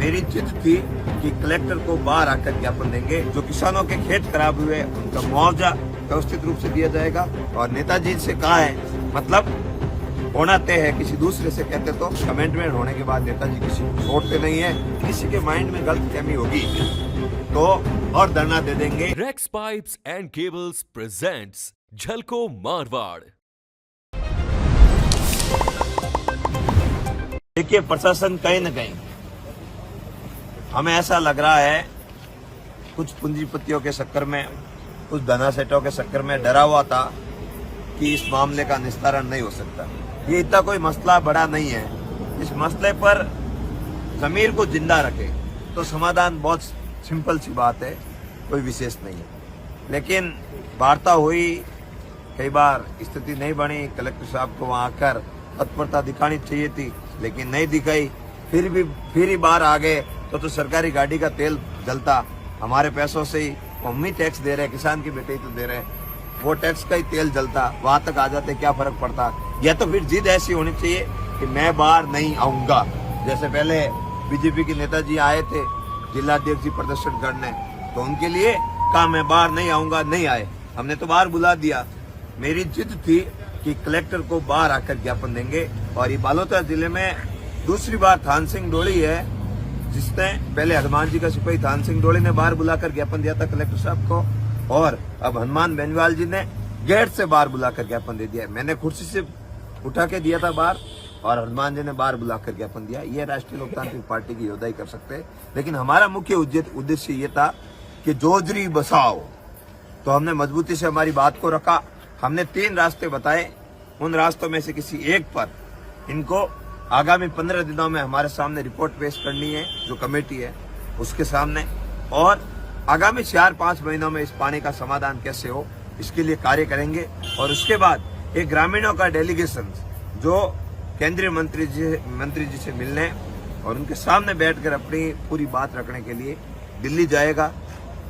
मेरी जिद थी कि कलेक्टर को बाहर आकर ज्ञापन देंगे। जो किसानों के खेत खराब हुए उनका मुआवजा व्यवस्थित रूप से दिया जाएगा। और नेताजी से कहा है, मतलब होना तय है, किसी दूसरे से कहते तो कमेंटमेंट होने के बाद नेताजी किसी को छोड़ते नहीं है। किसी के माइंड में गलत फहमी होगी तो और धरना दे देंगे। Rex pipes and cables presents Jhalko Marwar. देखिए, प्रशासन कहीं न कहीं हमें ऐसा लग रहा है कुछ पूंजीपतियों के चक्कर में, कुछ धनासेठों के चक्कर में डरा हुआ था कि इस मामले का निस्तारण नहीं हो सकता। ये इतना कोई मसला बड़ा नहीं है। इस मसले पर जमीर को जिंदा रखे तो समाधान बहुत सिंपल सी बात है, कोई विशेष नहीं है। लेकिन वार्ता हुई, कई बार स्थिति नहीं बनी। कलेक्टर साहब को वहां आकर तत्परता दिखानी चाहिए थी, लेकिन नहीं दिखाई। फिर ही बाहर आ गए तो सरकारी गाड़ी का तेल जलता हमारे पैसों से ही। हम ही टैक्स दे रहे हैं, किसान के बेटे ही तो दे रहे हैं, वो टैक्स का ही तेल जलता, वहां तक आ जाते, क्या फर्क पड़ता। या तो फिर जिद ऐसी होनी चाहिए कि मैं बाहर नहीं आऊंगा। जैसे पहले बीजेपी के नेताजी आए थे, जिलाध्यक्ष जी प्रदर्शन करने, तो उनके लिए कहा मैं बाहर नहीं आऊंगा, नहीं आए, हमने तो बाहर बुला दिया। मेरी जिद थी कि कलेक्टर को बाहर आकर ज्ञापन देंगे। और ये बालोतरा जिले में दूसरी बार थान सिंह डोली है, जिसने पहले हनुमान जी का सिपाही थान सिंह डोली ने बाहर बुलाकर ज्ञापन दिया था कलेक्टर साहब को, और अब हनुमान बेनीवाल जी ने गेट से बाहर बुलाकर ज्ञापन दे दिया। मैंने कुर्सी से उठा के दिया था बाहर, और हनुमान जी ने बाहर बुलाकर ज्ञापन दिया। ये राष्ट्रीय लोकतांत्रिक पार्टी की योद्धा ही कर सकते हैं। लेकिन हमारा मुख्य उद्देश्य ये था कि जोजरी बसाओ, तो हमने मजबूती से हमारी बात को रखा। हमने 3 रास्ते बताए, उन रास्तों में से किसी एक पर इनको आगामी 15 दिनों में हमारे सामने रिपोर्ट पेश करनी है, जो कमेटी है उसके सामने, और आगामी 4-5 महीनों में इस पानी का समाधान कैसे हो इसके लिए कार्य करेंगे। और उसके बाद एक ग्रामीणों का डेलीगेशन जो केंद्रीय मंत्री जी से मिलने और उनके सामने बैठकर अपनी पूरी बात रखने के लिए दिल्ली जाएगा।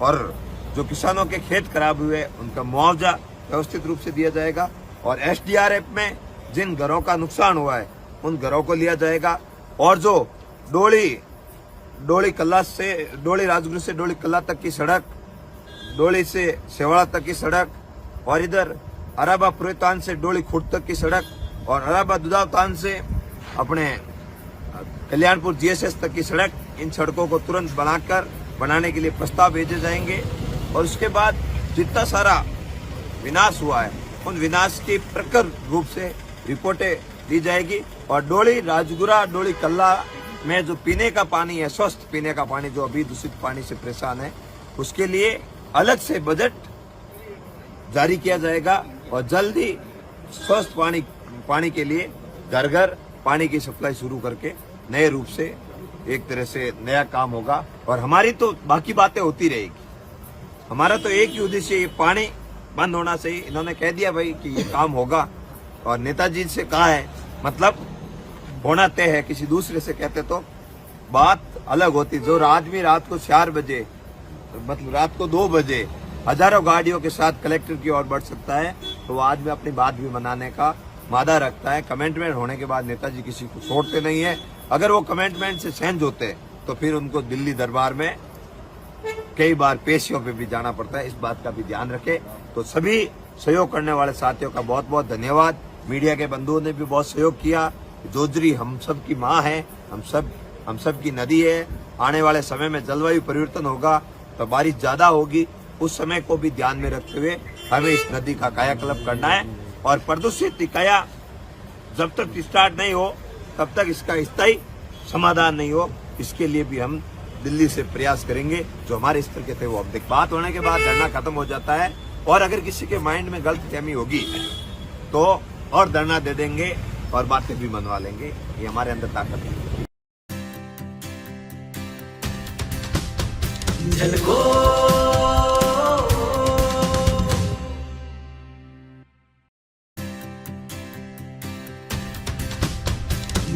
और जो किसानों के खेत खराब हुए उनका मुआवजा व्यवस्थित रूप से दिया जाएगा। और SDRF में जिन घरों का नुकसान हुआ है उन घरों को लिया जाएगा। और जो डोली कल्ला से डोली राजगुरु से डोली कल्ला तक की सड़क, डोली से सेवाड़ा तक की सड़क, और इधर अराबा पुरेतान से डोली खुर्द तक की सड़क, और अराबा दुदावतान से अपने कल्याणपुर GSS तक की सड़क, इन सड़कों को तुरंत बनाने के लिए प्रस्ताव भेजे जाएंगे। और उसके बाद जितना सारा विनाश हुआ है उन विनाश की प्रखर रूप से रिपोर्टें दी जाएगी। और डोली राजगुरा डोली कल्ला में जो पीने का पानी है, स्वस्थ पीने का पानी, जो अभी दूषित पानी से परेशान है, उसके लिए अलग से बजट जारी किया जाएगा। और जल्दी स्वस्थ पानी के लिए घर घर पानी की सप्लाई शुरू करके नए रूप से एक तरह से नया काम होगा। और हमारी तो बाकी बातें होती रहेगी, हमारा तो एक ही उद्देश्य, ये पानी बंद होना चाहिए। इन्होंने कह दिया भाई कि ये काम होगा, और नेताजी से कहा है, मतलब होना तय है, किसी दूसरे से कहते तो बात अलग होती। जो आदमी रात को 4 बजे, मतलब रात को 2 बजे हजारों गाड़ियों के साथ कलेक्टर की ओर बढ़ सकता है, तो वो आदमी अपनी बात भी मनाने का मादा रखता है। कमेंटमेंट होने के बाद नेताजी किसी को छोड़ते नहीं है। अगर वो कमेंटमेंट से चेंज होते तो फिर उनको दिल्ली दरबार में कई बार पेशियों पे भी जाना पड़ता है। इस बात का भी ध्यान रखें। तो सभी सहयोग करने वाले साथियों का बहुत बहुत धन्यवाद। मीडिया के बंधुओं ने भी बहुत सहयोग किया। जोजरी हम सब की माँ है, हम सब की नदी है। आने वाले समय में जलवायु परिवर्तन होगा तो बारिश ज्यादा होगी, उस समय को भी ध्यान में रखते हुए हमें इस नदी का कायाकल्प करना है। और प्रदूषित निकाया जब तक स्टार्ट नहीं हो तब तक इसका स्थायी समाधान नहीं हो, इसके लिए भी हम दिल्ली से प्रयास करेंगे। जो हमारे स्तर के थे वो अब तक बात होने के बाद धरना खत्म हो जाता है। और अगर किसी के माइंड में गलत फहमी होगी तो और धरना दे देंगे और बातें भी मनवा लेंगे। ये हमारे अंदर ताकत है।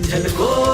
झलको